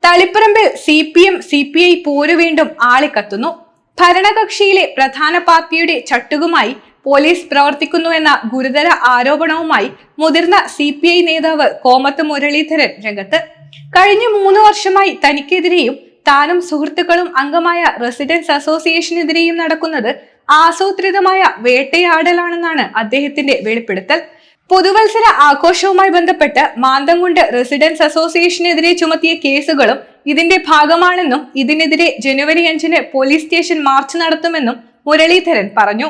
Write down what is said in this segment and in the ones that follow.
തളിപ്പറമ്പിൽ CPM CPI പോര് വീണ്ടും ആളിക്കത്തുന്നു. ഭരണകക്ഷിയിലെ പ്രധാന പാർട്ടിയുടെ ചട്ടുകുമായി പോലീസ് പ്രവർത്തിക്കുന്നുവെന്ന ഗുരുതര ആരോപണവുമായി മുതിർന്ന CPI നേതാവ് കോമത്ത് മുരളീധരൻ രംഗത്ത്. കഴിഞ്ഞ 3 വർഷമായി തനിക്കെതിരെയും താനും സുഹൃത്തുക്കളും അംഗമായ റെസിഡൻസ് അസോസിയേഷനെതിരെയും നടക്കുന്നത് ആസൂത്രിതമായ വേട്ടയാടലാണെന്നാണ് അദ്ദേഹത്തിന്റെ വെളിപ്പെടുത്തൽ. പുതുവത്സര ആഘോഷവുമായി ബന്ധപ്പെട്ട് മാന്തംകുണ്ട് റെസിഡൻസ് അസോസിയേഷനെതിരെ ചുമത്തിയ കേസുകളും ഇതിന്റെ ഭാഗമാണെന്നും ഇതിനെതിരെ ജനുവരി 5-ന് പോലീസ് സ്റ്റേഷൻ മാർച്ച് നടത്തുമെന്നും മുരളീധരൻ പറഞ്ഞു.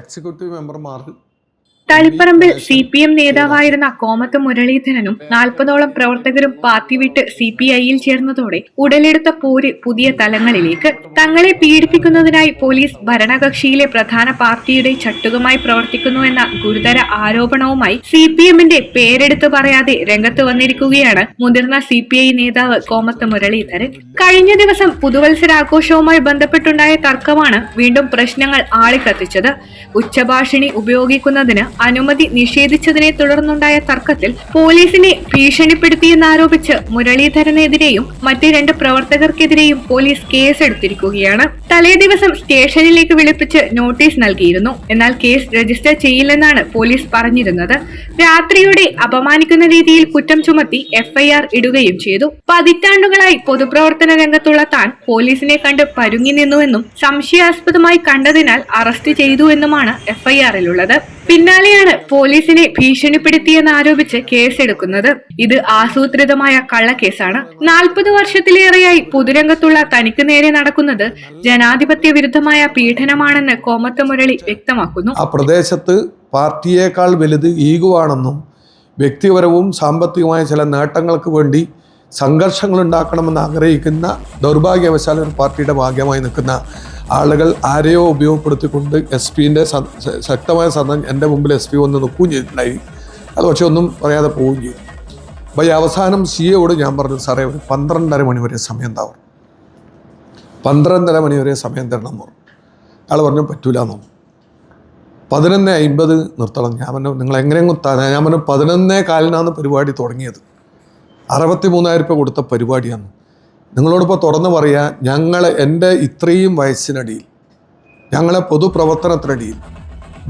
എക്സിക്യൂട്ടീവ് മെമ്പർമാർ തളിപ്പറമ്പിൽ CPM നേതാവായിരുന്ന കോമത്ത് മുരളീധരനും 40ഓളം പ്രവർത്തകരും പാർട്ടി വിട്ട് CPIയിൽ ചേർന്നതോടെ ഉടലെടുത്ത പോര് പുതിയ തലങ്ങളിലേക്ക്. തങ്ങളെ പീഡിപ്പിക്കുന്നതിനായി പോലീസ് ഭരണകക്ഷിയിലെ പ്രധാന പാർട്ടിയുടെ ചട്ടുകമായി പ്രവർത്തിക്കുന്നുവെന്ന ഗുരുതര ആരോപണവുമായി CPMന്റെ പേരെടുത്തു പറയാതെ രംഗത്ത് വന്നിരിക്കുകയാണ് മുതിർന്ന CPI നേതാവ് കോമത്ത് മുരളീധരൻ. കഴിഞ്ഞ ദിവസം പുതുവത്സരാഘോഷവുമായി ബന്ധപ്പെട്ടുണ്ടായ തർക്കമാണ് വീണ്ടും പ്രശ്നങ്ങൾ ആളിക്കത്തിച്ചത്. ഉച്ചഭാഷിണി ഉപയോഗിക്കുന്നതിന് അനുമതി നിഷേധിച്ചതിനെ തുടർന്നുണ്ടായ തർക്കത്തിൽ പോലീസിനെ ഭീഷണിപ്പെടുത്തിയെന്നാരോപിച്ച് മുരളീധരനെതിരെയും മറ്റ് 2 പ്രവർത്തകർക്കെതിരെയും പോലീസ് കേസെടുത്തിരിക്കുകയാണ്. തലേ ദിവസം സ്റ്റേഷനിലേക്ക് വിളിപ്പിച്ച് നോട്ടീസ് നൽകിയിരുന്നു. എന്നാൽ കേസ് രജിസ്റ്റർ ചെയ്യില്ലെന്നാണ് പോലീസ് പറഞ്ഞിരുന്നത്. രാത്രിയോടെ അപമാനിക്കുന്ന രീതിയിൽ കുറ്റം ചുമത്തി FIR ഇടുകയും ചെയ്തു. പതിറ്റാണ്ടുകളായി പൊതുപ്രവർത്തന രംഗത്തുള്ള താൻ പോലീസിനെ കണ്ട് പരുങ്ങി നിന്നുവെന്നും സംശയാസ്പദമായി കണ്ടതിനാൽ അറസ്റ്റ് ചെയ്തുവെന്നുമാണ് FIRിലുള്ളത്. പിന്നാലെയാണ് പോലീസിനെ ഭീഷണിപ്പെടുത്തിയെന്നാരോപിച്ച് കേസെടുക്കുന്നത്. ഇത് ആസൂത്രിതമായ കള്ളക്കേസാണ്. 40 വർഷത്തിലേറെയായി പൊതുരംഗത്തുള്ള തനിക്ക് നേരെ നടക്കുന്നത് ജനാധിപത്യ വിരുദ്ധമായ പീഡനമാണെന്ന് കോമത്ത് മുരളി വ്യക്തമാക്കുന്നു. ആ പ്രദേശത്ത് പാർട്ടിയേക്കാൾ വലുത് ഈഗോയാണെന്നും വ്യക്തിപരവും സാമ്പത്തികമായ ചില നേട്ടങ്ങൾക്ക് വേണ്ടി സംഘർഷങ്ങൾ ഉണ്ടാക്കണമെന്ന് ആഗ്രഹിക്കുന്ന ദൗർഭാഗ്യവശാൽ ഒരു പാർട്ടിയുടെ ഭാഗ്യമായി നിൽക്കുന്ന ആളുകൾ ആരെയോ ഉപയോഗപ്പെടുത്തിക്കൊണ്ട് SP-ൻ്റെ ശക്തമായ സന്ദർഭം എൻ്റെ മുമ്പിൽ SP വന്ന് നിൽക്കുകയും ചെയ്തിട്ടുണ്ടായി. അത് പക്ഷെ ഒന്നും പറയാതെ പോവുകയും ചെയ്തു. അപ്പോൾ ഈ അവസാനം CAയോട് ഞാൻ പറഞ്ഞു, സാറേ ഒരു 12:30 മണി വരെ സമയം എന്താ പറഞ്ഞു. 12:30 മണി വരെ സമയം തരണം എന്ന് പറഞ്ഞു. അയാൾ പറഞ്ഞു പറ്റൂല എന്ന് പറഞ്ഞു. 11:50 നിർത്തണം. ഞാൻ പറഞ്ഞു നിങ്ങൾ എങ്ങനെയെങ്കിലും ഞാൻ പറഞ്ഞു 11:15 പരിപാടി തുടങ്ങിയത്. 63,000 രൂപ കൊടുത്ത പരിപാടിയാണ്. നിങ്ങളോടിപ്പോൾ തുറന്നു പറയാം, എൻ്റെ ഇത്രയും വയസ്സിനടിയിൽ ഞങ്ങളെ പൊതുപ്രവർത്തനത്തിനടിയിൽ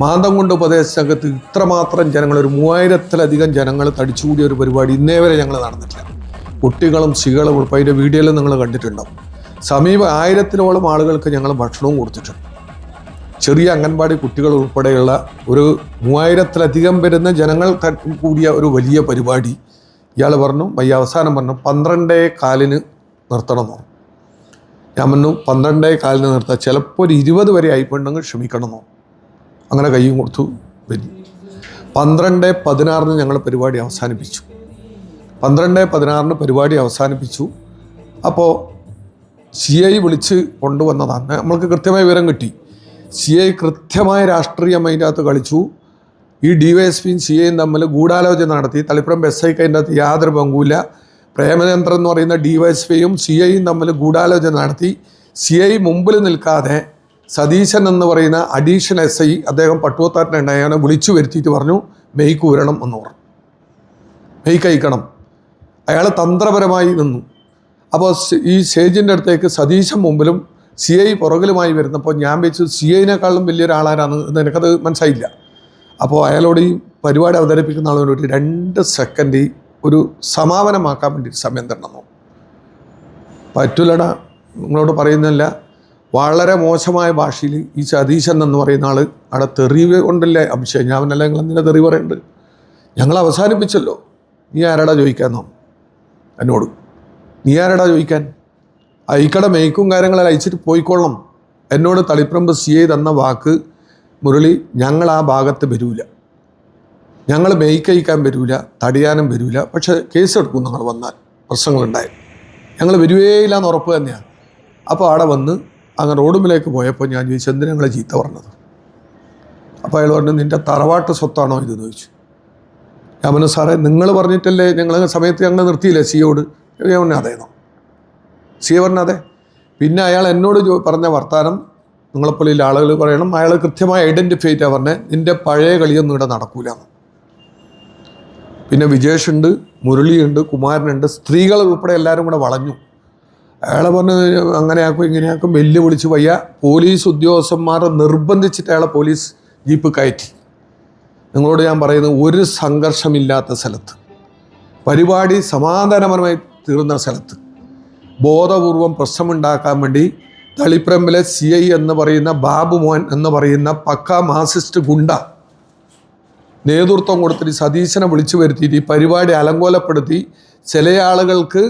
മാന്തംകുണ്ട് ഉപദേശകത്ത് ഇത്രമാത്രം ജനങ്ങൾ, ഒരു 3000-ലധികം ജനങ്ങൾ തടിച്ചുകൂടിയ ഒരു പരിപാടി ഇന്നേ വരെ ഞങ്ങൾ നടന്നിട്ടില്ല. കുട്ടികളും സ്ത്രീകളും ഉൾപ്പെടെ അതിൻ്റെ വീഡിയോയിൽ നിങ്ങൾ കണ്ടിട്ടുണ്ടാവും. സമീപം 1000-ഓളം ആളുകൾക്ക് ഞങ്ങൾ ഭക്ഷണവും കൊടുത്തിട്ടുണ്ട്. ചെറിയ അംഗൻവാടി കുട്ടികൾ ഉൾപ്പെടെയുള്ള ഒരു 3000-ലധികം വരുന്ന ജനങ്ങൾ കൂടിയ ഒരു വലിയ പരിപാടി ഇയാൾ പറഞ്ഞു. അവസാനം പറഞ്ഞു 12:15 നിർത്തണം എന്ന് പറഞ്ഞു. ഞാൻ പറഞ്ഞു 12:15 നിർത്താം, ചിലപ്പോൾ ഒരു 20 വരെ ആയിപ്പോണ്ടെങ്കിൽ ക്ഷമിക്കണമെന്നോ. അങ്ങനെ കയ്യും കൊടുത്തു വരും. 12:16 ഞങ്ങൾ പരിപാടി അവസാനിപ്പിച്ചു. 12:16 പരിപാടി അവസാനിപ്പിച്ചു. അപ്പോൾ CI വിളിച്ച് കൊണ്ടുവന്നതാണ്. നമ്മൾക്ക് കൃത്യമായ വിവരം കിട്ടി. CI കൃത്യമായ രാഷ്ട്രീയം അതിൻ്റെ അകത്ത് കളിച്ചു. ഈ DYSPയും CIയും തമ്മിൽ ഗൂഢാലോചന നടത്തി. തളിപ്പറമ്പ് SIക്ക് അതിൻ്റെ അകത്ത് യാതൊരു പങ്കുമില്ല. പ്രേമചന്ദ്രൻ എന്ന് പറയുന്ന DYSPയും CIയും തമ്മിൽ ഗൂഢാലോചന നടത്തി. CI മുമ്പിൽ നിൽക്കാതെ സതീശൻ എന്ന് പറയുന്ന അഡീഷണൽ SI, അദ്ദേഹം പട്ടുവത്താറ്റിനുണ്ടായി, അയാളെ വിളിച്ചു വരുത്തിയിട്ട് പറഞ്ഞു മെയ്ക്ക് ഊരണം എന്ന് പറഞ്ഞു. മെയ്ക്ക് അയക്കണം. അയാൾ തന്ത്രപരമായി നിന്നു. അപ്പോൾ ഈ സ്റ്റേജിൻ്റെ അടുത്തേക്ക് സതീശൻ മുമ്പിലും CI പുറകിലുമായി വരുന്നപ്പോൾ ഞാൻ വെച്ചു CIനേക്കാളും വലിയൊരാളാരാണ് എന്ന് എനിക്കത് മനസ്സിലായില്ല. അപ്പോൾ അയാളോട് ഈ പരിപാടി അവതരിപ്പിക്കുന്ന ആളോട് 2 സെക്കൻഡ് ഒരു സമാപനമാക്കാൻ വേണ്ടി സമയം തരണം. പറ്റൂലടാ, നിങ്ങളോട് പറയുന്നില്ല. വളരെ മോശമായ ഭാഷയിൽ ഈ സതീശൻ എന്ന് പറയുന്ന ആൾ അവിടെ തെറി കൊണ്ടല്ലേ അഭിഷേക്. ഞാൻ എന്നല്ല നിങ്ങൾ എന്തിനാ തെറി പറയുന്നുണ്ട്? ഞങ്ങൾ അവസാനിപ്പിച്ചല്ലോ, നീ ആരാടാ ചോദിക്കാന്നോ എന്നോട്? നീ ആരാടാ ചോദിക്കാൻ? അയക്കടെ മേയ്ക്കും കാര്യങ്ങളെല്ലാം അയച്ചിട്ട് പോയിക്കൊള്ളണം. എന്നോട് തളിപ്പറമ്പ് CI തന്ന വാക്ക്, മുരളി ഞങ്ങൾ ആ ഭാഗത്ത് വരൂല, ഞങ്ങൾ മേയ്ക്കയക്കാൻ വരൂല, തടിയാനും വരൂല, പക്ഷെ കേസെടുക്കും നിങ്ങൾ വന്നാൽ പ്രശ്നങ്ങളുണ്ടായി, ഞങ്ങൾ വരുവേയില്ല എന്ന് ഉറപ്പ് തന്നെയാണ്. അപ്പോൾ അവിടെ വന്ന് അങ്ങനെ റോഡുമിലേക്ക് പോയപ്പോൾ ഞാൻ ചോദിച്ചു എന്തിനാ ഞങ്ങളെ ചീത്ത പറഞ്ഞത്? അപ്പോൾ അയാൾ പറഞ്ഞു നിൻ്റെ തറവാട്ട് സ്വത്താണോ ഇതെന്ന് ചോദിച്ചു. ഞാൻ പറഞ്ഞു സാറേ നിങ്ങൾ പറഞ്ഞിട്ടല്ലേ ഞങ്ങൾ സമയത്ത് ഞങ്ങൾ നിർത്തിയില്ലേ CIയോട്? ഞാൻ പറഞ്ഞു അതേന്നോ. CI പറഞ്ഞു അതെ. പിന്നെ അയാൾ എന്നോട് പറഞ്ഞ വർത്താനം നിങ്ങളെപ്പോലെ ആളുകൾ പറയണം, അയാൾ കൃത്യമായി ഐഡൻറ്റിഫൈ ചെയ്താൽ പറഞ്ഞത് നിൻ്റെ പഴയ കളിയൊന്നും ഇവിടെ നടക്കൂലെന്ന്. പിന്നെ വിജേഷുണ്ട്, മുരളിയുണ്ട്, കുമാരനുണ്ട്, സ്ത്രീകൾ ഉൾപ്പെടെ എല്ലാവരും കൂടെ വളഞ്ഞു. അയാളെ പറഞ്ഞ് അങ്ങനെയാക്കും ഇങ്ങനെയാക്കും വെല്ലുവിളിച്ച് വയ്യ. പോലീസ് ഉദ്യോഗസ്ഥന്മാരെ നിർബന്ധിച്ചിട്ട് അയാളെ പോലീസ് ജീപ്പ് കയറ്റി. നിങ്ങളോട് ഞാൻ പറയുന്നത്, ഒരു സംഘർഷമില്ലാത്ത സ്ഥലത്ത്, പരിപാടി സമാധാനപരമായി തീർന്ന സ്ഥലത്ത് ബോധപൂർവം പ്രശ്നമുണ്ടാക്കാൻ വേണ്ടി തളിപ്പറമ്പിലെ CI എന്ന് പറയുന്ന ബാബു മോൻ എന്ന് പറയുന്ന പക്ക മാർസിസ്റ്റ് ഗുണ്ട നേതൃത്വം കൊടുത്തിട്ട് സതീശനെ വിളിച്ചു വരുത്തിയിട്ട് ഈ പരിപാടി അലങ്കോലപ്പെടുത്തി ചില ആളുകൾക്ക്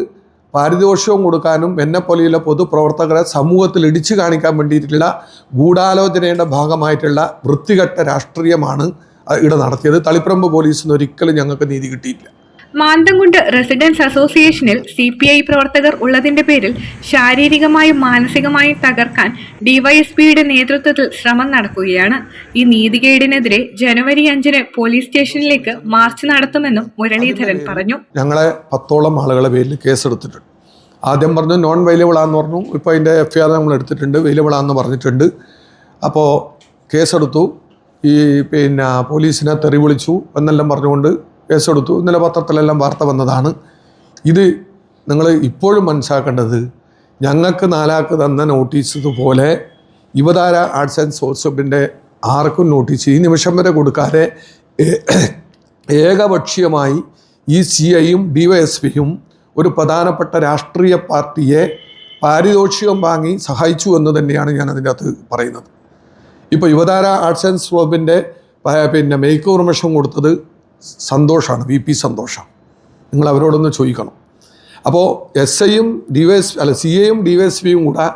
പാരിതോഷികവും കൊടുക്കാനും എന്നെപ്പോലെയുള്ള പൊതുപ്രവർത്തകരെ സമൂഹത്തിൽ ഇടിച്ചു കാണിക്കാൻ വേണ്ടിയിട്ടുള്ള ഗൂഢാലോചനയുടെ ഭാഗമായിട്ടുള്ള വൃത്തികെട്ട രാഷ്ട്രീയമാണ് ഇവിടെ നടത്തിയത്. തളിപ്പറമ്പ് പോലീസിന് ഒരിക്കലും ഞങ്ങൾക്ക് നീതി കിട്ടിയില്ല. മാന്തംകുണ്ട് റെസിഡൻസ് അസോസിയേഷനിൽ CPI പ്രവർത്തകർ ഉള്ളതിന്റെ പേരിൽ ശാരീരികമായും മാനസികമായും തകർക്കാൻ ഡിവൈഎസ്പിയുടെ നേതൃത്വത്തിൽ ശ്രമം നടക്കുകയാണ്. ഈ നീതികേടിനെതിരെ ജനുവരി 5 പോലീസ് സ്റ്റേഷനിലേക്ക് മാർച്ച് നടത്തുമെന്നും മുരളീധരൻ പറഞ്ഞു. ഞങ്ങളെ 10ഓളം ആളുകളെ പേരിൽ കേസെടുത്തിട്ടുണ്ട്. ആദ്യം പറഞ്ഞു നോൺ വൈലബിൾ ആണെന്ന് പറഞ്ഞു. ഇപ്പോൾ അതിൻ്റെ FIR നമ്മൾ എടുത്തിട്ടുണ്ട്, വൈലബിൾ ആണെന്ന് പറഞ്ഞിട്ടുണ്ട്. അപ്പോൾ കേസെടുത്തു. ഈ പോലീസിനെ തെറി വിളിച്ചു എന്നെല്ലാം പറഞ്ഞുകൊണ്ട് കേസെടുത്തു. ഇന്നലെ പത്രത്തിലെല്ലാം വാർത്ത വന്നതാണ്. ഇത് നിങ്ങൾ ഇപ്പോഴും മനസ്സിലാക്കേണ്ടത്, ഞങ്ങൾക്ക് 4 ആൾക്ക് തന്ന നോട്ടീസ് പോലെ യുവതാര ആർട്സ് ആൻഡ് സ്പോർട്സ് ക്ലബിൻ്റെ ആർക്കും നോട്ടീസ് ഈ നിമിഷം വരെ കൊടുക്കാതെ ഏകപക്ഷീയമായി ഈ CIയും DYSPയും ഒരു പ്രധാനപ്പെട്ട രാഷ്ട്രീയ പാർട്ടിയെ പാരിതോഷികം വാങ്ങി സഹായിച്ചു എന്ന് തന്നെയാണ് ഞാൻ അതിൻ്റെ അകത്ത് പറയുന്നത്. ഇപ്പോൾ യുവതാര ആർട്സ് ആൻഡ് സ്പോർട്സ് ക്ലബിൻ്റെ മേക്ക് ഓവർ മെഷൻ കൊടുത്തത് സന്തോഷമാണ്, VP സന്തോഷം. നിങ്ങൾ അവരോടൊന്ന് ചോദിക്കണം. അപ്പോൾ SIയും CIയും DYSPയും കൂടെ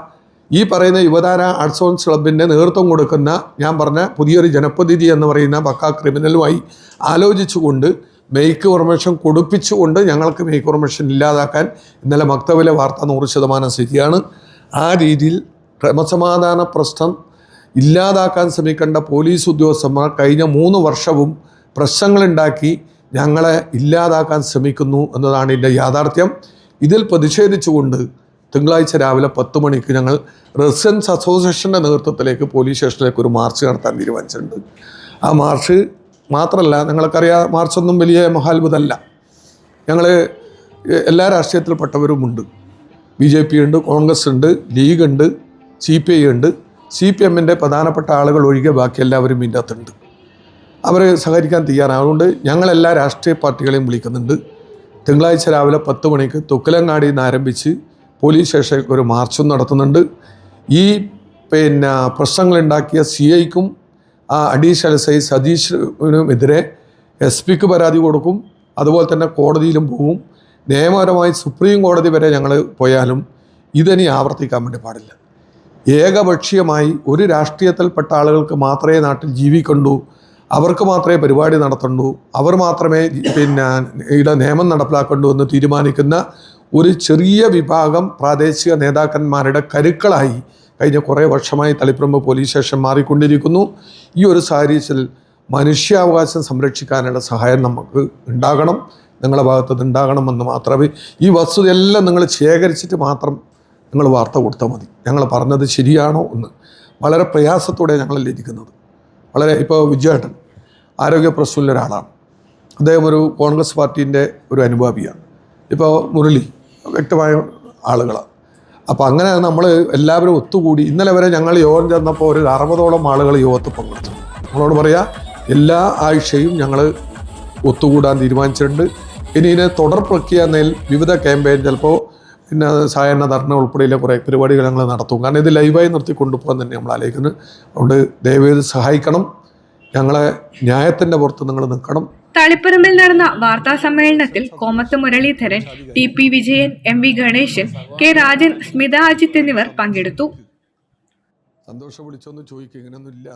ഈ പറയുന്ന യുവതാര ആർട്സ് ആൻഡ് ക്ലബിൻ്റെ നേതൃത്വം കൊടുക്കുന്ന ഞാൻ പറഞ്ഞ പുതിയൊരു ജനപ്രതിനിധി എന്ന് പറയുന്ന പക്കാ ക്രിമിനലുമായി ആലോചിച്ചുകൊണ്ട് മേക്ക് ഓർമേഷൻ കൊടുപ്പിച്ചുകൊണ്ട് ഞങ്ങൾക്ക് മേക്ക് ഓർമേഷൻ ഇല്ലാതാക്കാൻ ഇന്നലെ മക്തബിലെ വാർത്ത 100% ശരിയാണ്. ആ രീതിയിൽ ക്രമസമാധാന പ്രശ്നം ഇല്ലാതാക്കാൻ ശ്രമിക്കേണ്ട പോലീസ് ഉദ്യോഗസ്ഥന്മാർ കഴിഞ്ഞ 3 വർഷവും പ്രശ്നങ്ങളുണ്ടാക്കി ഞങ്ങളെ ഇല്ലാതാക്കാൻ ശ്രമിക്കുന്നു എന്നതാണ് ഇതിൻ്റെ യാഥാർത്ഥ്യം. ഇതിൽ പ്രതിഷേധിച്ചുകൊണ്ട് തിങ്കളാഴ്ച രാവിലെ 10 മണിക്ക് ഞങ്ങൾ റെസിഡൻസ് അസോസിയേഷൻ്റെ നേതൃത്വത്തിലേക്ക് പോലീസ് സ്റ്റേഷനിലേക്ക് ഒരു മാർച്ച് നടത്താൻ തീരുമാനിച്ചിട്ടുണ്ട്. ആ മാർച്ച് മാത്രമല്ല, നിങ്ങൾക്കറിയാം, മാർച്ചൊന്നും വലിയ മഹാത്ഭുതമല്ല. ഞങ്ങൾ എല്ലാ രാഷ്ട്രീയത്തിൽപ്പെട്ടവരുമുണ്ട്. BJP ഉണ്ട്, കോൺഗ്രസ് ഉണ്ട്, ലീഗ് ഉണ്ട്, CPI ഉണ്ട്. CPMൻ്റെ പ്രധാനപ്പെട്ട ആളുകൾ ഒഴികെ ബാക്കി എല്ലാവരും ഇതിൻ്റെ അകത്തുണ്ട്. അവർ സഹകരിക്കാൻ തയ്യാറാണ്. അതുകൊണ്ട് ഞങ്ങളെല്ലാ രാഷ്ട്രീയ പാർട്ടികളെയും വിളിക്കുന്നുണ്ട്. തിങ്കളാഴ്ച രാവിലെ 10 മണിക്ക് തുക്കലങ്ങാടിയിൽ നിന്ന് ആരംഭിച്ച് പോലീസ് സ്റ്റേഷനിലേക്ക് ഒരു മാർച്ചും നടത്തുന്നുണ്ട്. ഈ പ്രശ്നങ്ങളുണ്ടാക്കിയ CIക്കും ആ അഡീഷണൽ SI സതീഷിനുമെതിരെ SP-ക്ക് പരാതി കൊടുക്കും. അതുപോലെ തന്നെ കോടതിയിലും പോകും. നിയമപരമായി സുപ്രീം കോടതി വരെ ഞങ്ങൾ പോയാലും ഇതിനി ആവർത്തിക്കാൻ വേണ്ടി പാടില്ല. ഏകപക്ഷീയമായി ഒരു രാഷ്ട്രീയത്തിൽപ്പെട്ട ആളുകൾക്ക് മാത്രമേ നാട്ടിൽ ജീവിക്കണ്ടൂ, അവർക്ക് മാത്രമേ പരിപാടി നടത്തണ്ടൂ, അവർ മാത്രമേ ഇവിടെ നിയമം നടപ്പിലാക്കണ്ടൂ എന്ന് തീരുമാനിക്കുന്ന ഒരു ചെറിയ വിഭാഗം പ്രാദേശിക നേതാക്കന്മാരുടെ കരുക്കളായി കഴിഞ്ഞ കുറേ വർഷമായി തളിപ്പറമ്പ് പോലീസ് സ്റ്റേഷൻ മാറിക്കൊണ്ടിരിക്കുന്നു. ഈ ഒരു സാഹചര്യത്തിൽ മനുഷ്യാവകാശം സംരക്ഷിക്കാനുള്ള സഹായം നമുക്ക് ഉണ്ടാകണം, നിങ്ങളുടെ ഭാഗത്ത് ഉണ്ടാകണമെന്ന് മാത്രമേ. ഈ വസ്തുതയെല്ലാം നിങ്ങൾ ശേഖരിച്ചിട്ട് മാത്രം നിങ്ങൾ വാർത്ത കൊടുത്താൽ മതി. ഞങ്ങൾ പറഞ്ഞത് ശരിയാണോ എന്ന് വളരെ പ്രയാസത്തോടെ ഞങ്ങളല്ലേ ഇരിക്കുന്നത്. വളരെ ഇപ്പോൾ വിജയേട്ടൻ ആരോഗ്യ പ്രശ്നമുള്ള ഒരാളാണ്. അദ്ദേഹം ഒരു കോൺഗ്രസ് പാർട്ടീൻ്റെ ഒരു അനുഭാവിയാണ്. ഇപ്പോൾ മുരളി വ്യക്തമായ ആളുകളാണ്. അപ്പോൾ അങ്ങനെ നമ്മൾ എല്ലാവരും ഒത്തുകൂടി ഇന്നലെ വരെ ഞങ്ങൾ യോഗം ചേർന്നപ്പോൾ ഒരു 60ഓളം ആളുകൾ യോഗത്തിൽ പങ്കെടുത്തു. നമ്മളോട് പറയാം, എല്ലാ ആഴ്ചയും ഞങ്ങൾ ഒത്തുകൂടാൻ തീരുമാനിച്ചിട്ടുണ്ട്. ഇനി ഇതിനെ തുടർ പ്രക്രിയ എന്നതിൽ വിവിധ ക്യാമ്പയിൻ, ചിലപ്പോൾ സായന്ന ധർണ ഉൾപ്പെടെയുള്ള കുറേ പരിപാടികൾ ഞങ്ങൾ നടത്തും. കാരണം ഇത് ലൈവായി നിർത്തി കൊണ്ടുപോകാൻ തന്നെ നമ്മൾ ആലോചിക്കുന്നത്. അതുകൊണ്ട് ദയവേത് സഹായിക്കണം. ഞങ്ങളെ ന്യായത്തിൻ്റെ പുറത്ത് നിങ്ങൾ നിൽക്കണം. തളിപ്പറമ്പിൽ നടന്ന വാർത്താ സമ്മേളനത്തിൽ Komath Muraleedharan, TP Vijayan, MV Ganesan, K Rajan, Smitha Ajith എന്നിവർ പങ്കെടുത്തു. സന്തോഷം വിളിച്ചൊന്നും ചോദിക്കുക, ഇങ്ങനെയൊന്നും ഇല്ല.